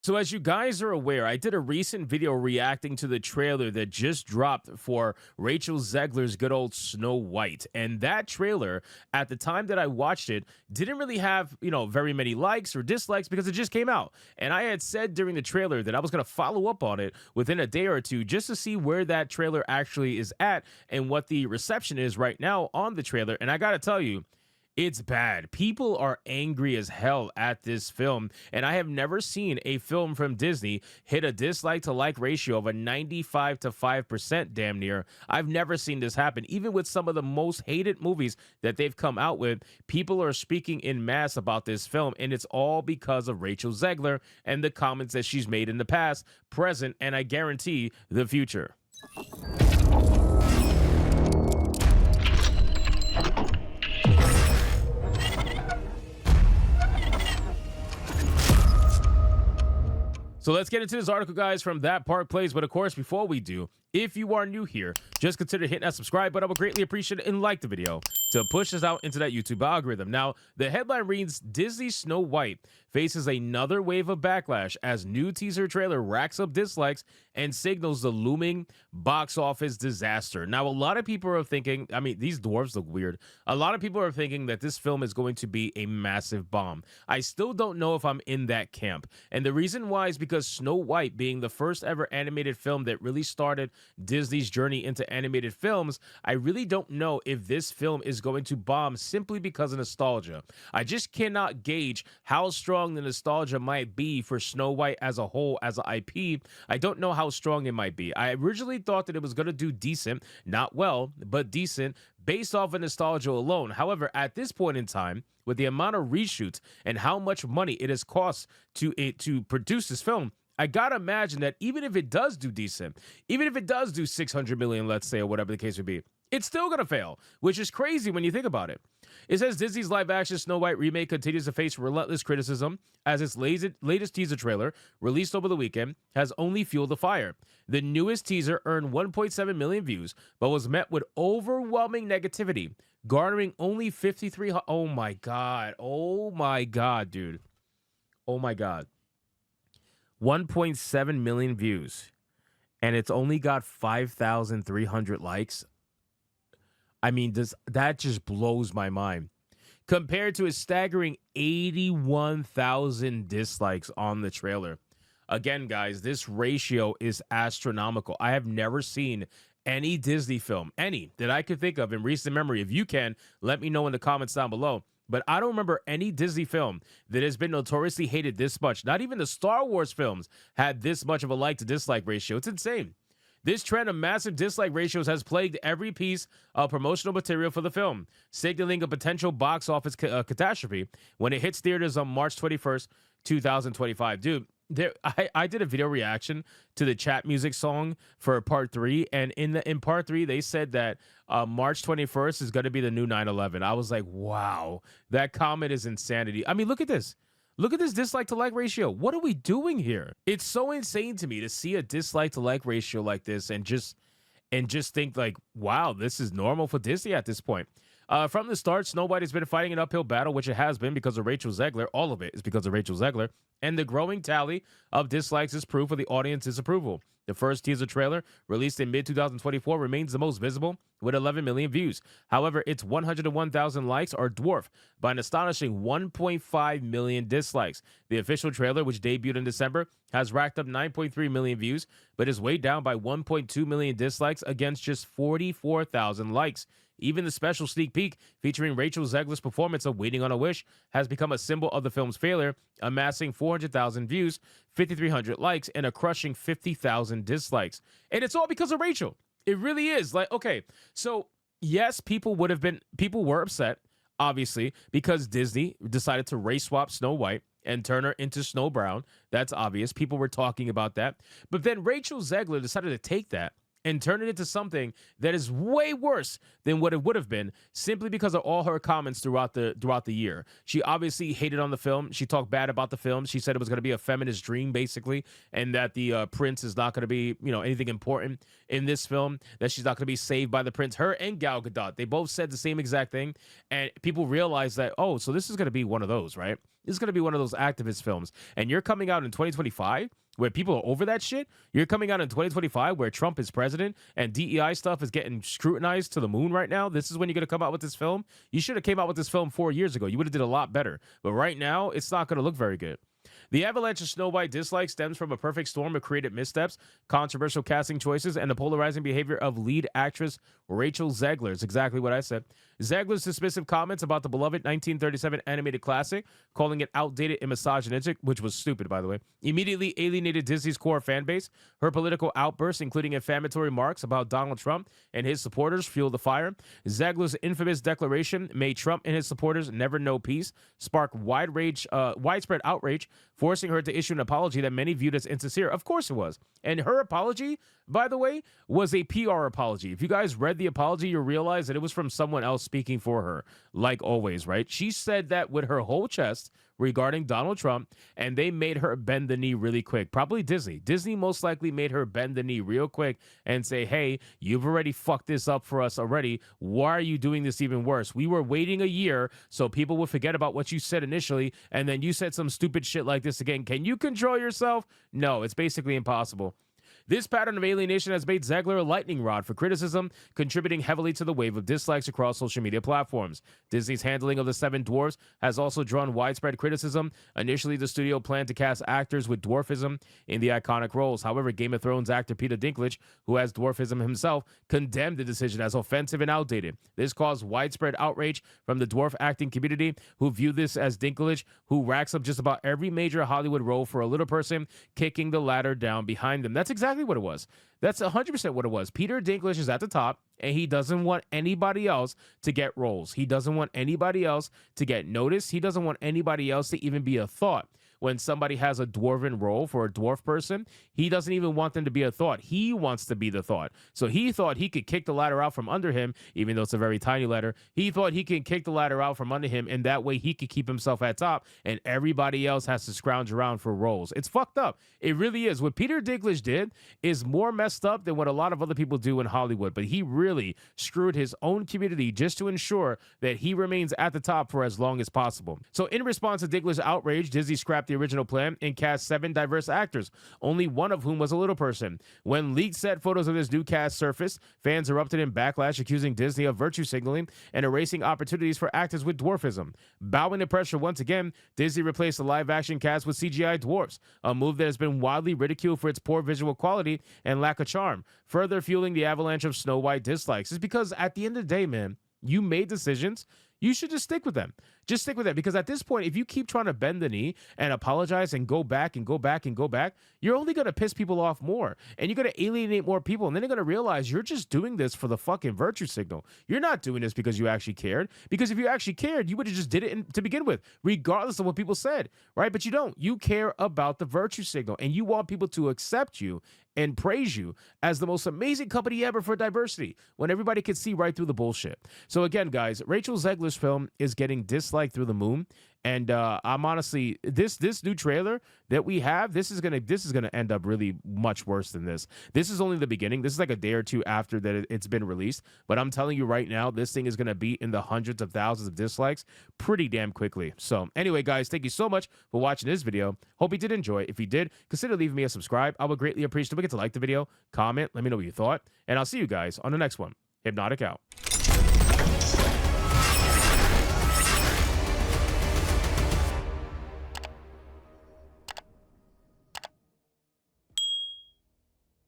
So, as you guys are aware, I did a recent video reacting to the trailer that just dropped for Rachel Zegler's good old Snow White. And that trailer, at the time that I watched it, didn't really have, very many likes or dislikes because it just came out. And I had said during the trailer that I was going to follow up on it within a day or two just to see where that trailer actually is at and what the reception is right now on the trailer. And I got to tell you, it's bad. People are angry as hell at this film, and I have never seen a film from Disney hit a dislike to like ratio of a 95 to 5% damn near. I've never seen this happen. Even with some of the most hated movies that they've come out with, people are speaking in mass about this film, and it's all because of Rachel Zegler and the comments that she's made in the past, present, and I guarantee the future. So let's get into this article, guys, from That Park Plays. But of course, before we do, if you are new here, just consider hitting that subscribe button. I would greatly appreciate it and like the video to push us out into that YouTube algorithm. Now, the headline reads, Disney Snow White faces another wave of backlash as new teaser trailer racks up dislikes and signals the looming box office disaster. Now, a lot of people are thinking, I mean, these dwarves look weird. A lot of people are thinking that this film is going to be a massive bomb. I still don't know if I'm in that camp. And the reason why is because Snow White, being the first ever animated film that really started Disney's journey into animated films, I really don't know if this film is going to bomb simply because of nostalgia. I just cannot gauge how strong the nostalgia might be for Snow White as a whole, as an IP. I don't know how strong it might be. I originally thought that it was going to do decent, not well, but decent, based off of nostalgia alone. However, at this point in time, with the amount of reshoots and how much money it has cost to produce this film, I gotta imagine that even if it does do decent, even if it does do 600 million, let's say, or whatever the case would be, it's still gonna fail, which is crazy when you think about it. It says Disney's live-action Snow White remake continues to face relentless criticism as its latest teaser trailer, released over the weekend, has only fueled the fire. The newest teaser earned 1.7 million views, but was met with overwhelming negativity, garnering only 53. Oh my god! Oh my god, dude! Oh my god! 1.7 million views, and it's only got 5,300 likes. I mean, that just blows my mind. Compared to a staggering 81,000 dislikes on the trailer. Again, guys, this ratio is astronomical. I have never seen any Disney film, any that I could think of in recent memory. If you can, let me know in the comments down below. But I don't remember any Disney film that has been notoriously hated this much. Not even the Star Wars films had this much of a like to dislike ratio. It's insane. This trend of massive dislike ratios has plagued every piece of promotional material for the film, signaling a potential box office catastrophe when it hits theaters on March 21st, 2025. Dude, I did a video reaction to the chat music song for part 3, and in part 3 they said that March 21st is going to be the new 9/11. I was like, wow, that comment is insanity. I mean, look at this. Look at this dislike to like ratio. What are we doing here? It's so insane to me to see a dislike to like ratio like this and just think like, wow, this is normal for Disney at this point. From the start, Snow White has been fighting an uphill battle, which it has been because of Rachel Zegler. All of it is because of Rachel Zegler. And the growing tally of dislikes is proof of the audience's approval. The first teaser trailer, released in mid-2024, remains the most visible with 11 million views. However, its 101,000 likes are dwarfed by an astonishing 1.5 million dislikes. The official trailer, which debuted in December, has racked up 9.3 million views, but is weighed down by 1.2 million dislikes against just 44,000 likes. Even the special sneak peek featuring Rachel Zegler's performance of Waiting on a Wish has become a symbol of the film's failure, amassing 400,000 views, 5,300 likes, and a crushing 50,000 dislikes. And it's all because of Rachel. It really is. Like, okay, so yes, people were upset, obviously, because Disney decided to race swap Snow White and turn her into Snow Brown. That's obvious. People were talking about that. But then Rachel Zegler decided to take that and turn it into something that is way worse than what it would have been, simply because of all her comments throughout the year. She obviously hated on the film. She talked bad about the film. She said it was going to be a feminist dream, basically, and that the prince is not going to be, anything important in this film, that she's not going to be saved by the prince. Her and Gal Gadot, they both said the same exact thing, and people realized that, oh, so this is going to be one of those, right? This is going to be one of those activist films. And you're coming out in 2025 where people are over that shit. You're coming out in 2025 where Trump is president and DEI stuff is getting scrutinized to the moon right now. This is when you're going to come out with this film. You should have came out with this film 4 years ago. You would have did a lot better. But right now, it's not going to look very good. The avalanche of Snow White dislikes stems from a perfect storm of creative missteps, controversial casting choices, and the polarizing behavior of lead actress Rachel Zegler. It's exactly what I said. Zegler's dismissive comments about the beloved 1937 animated classic, calling it outdated and misogynistic, which was stupid, by the way, immediately alienated Disney's core fan base. Her political outbursts, including inflammatory remarks about Donald Trump and his supporters, fueled the fire. Zegler's infamous declaration, "May Trump and his supporters never know peace," sparked widespread outrage, forcing her to issue an apology that many viewed as insincere. Of course it was. And her apology, by the way, was a PR apology. If you guys read the apology, you'll realize that it was from someone else speaking for her, like always, right? She said that with her whole chest regarding Donald Trump, and they made her bend the knee really quick. Probably Disney. Disney most likely made her bend the knee real quick and say, hey, you've already fucked this up for us already. Why are you doing this even worse? We were waiting a year so people would forget about what you said initially, and then you said some stupid shit like this again. Can you control yourself? No, it's basically impossible. This pattern of alienation has made Zegler a lightning rod for criticism, contributing heavily to the wave of dislikes across social media platforms. Disney's handling of the Seven Dwarfs has also drawn widespread criticism. Initially, the studio planned to cast actors with dwarfism in the iconic roles. However, Game of Thrones actor Peter Dinklage, who has dwarfism himself, condemned the decision as offensive and outdated. This caused widespread outrage from the dwarf acting community, who view this as Dinklage, who racks up just about every major Hollywood role for a little person, kicking the ladder down behind them. That's exactly what it was. That's 100% what it was. Peter Dinklage is at the top, and he doesn't want anybody else to get roles. He doesn't want anybody else to get noticed. He doesn't want anybody else to even be a thought. When somebody has a dwarven role for a dwarf person, he doesn't even want them to be a thought. He wants to be the thought. So he thought he could kick the ladder out from under him, even though it's a very tiny ladder. He thought he could kick the ladder out from under him, and that way he could keep himself at top, and everybody else has to scrounge around for roles. It's fucked up. It really is. What Peter Dinklage did is more messed up than what a lot of other people do in Hollywood, but he really screwed his own community just to ensure that he remains at the top for as long as possible. So in response to Dinklage's outrage, Disney scrapped the original plan and cast 7 diverse actors, only one of whom was a little person. When leaked set photos of this new cast surfaced, fans erupted in backlash, accusing Disney of virtue signaling and erasing opportunities for actors with dwarfism. Bowing to pressure once again, Disney replaced the live-action cast with CGI dwarfs, a move that has been widely ridiculed for its poor visual quality and lack of charm, further fueling the avalanche of Snow White dislikes. It's because at the end of the day, man, you made decisions. You should just stick with them. Just stick with them, because at this point, if you keep trying to bend the knee and apologize and go back and go back and go back, you're only going to piss people off more, and you're going to alienate more people, and then they're going to realize you're just doing this for the fucking virtue signal. You're not doing this because you actually cared, because if you actually cared, you would have just did it to begin with, regardless of what people said, right? But you don't. You care about the virtue signal, and you want people to accept you and praise you as the most amazing company ever for diversity, when everybody can see right through the bullshit. So again, guys, Rachel Zegler's film is getting disliked through the moon, and I'm honestly, this new trailer that we have, this is gonna end up really much worse than this. This is only the beginning. This is like a day or two after that it's been released, but I'm telling you right now, this thing is gonna be in the hundreds of thousands of dislikes pretty damn quickly. So anyway, guys, thank you so much for watching this video. Hope you did enjoy. If you did, consider leaving me a subscribe. I would greatly appreciate it. Don't forget to like the video, comment, let me know what you thought, and I'll see you guys on the next one. Hypnotic out.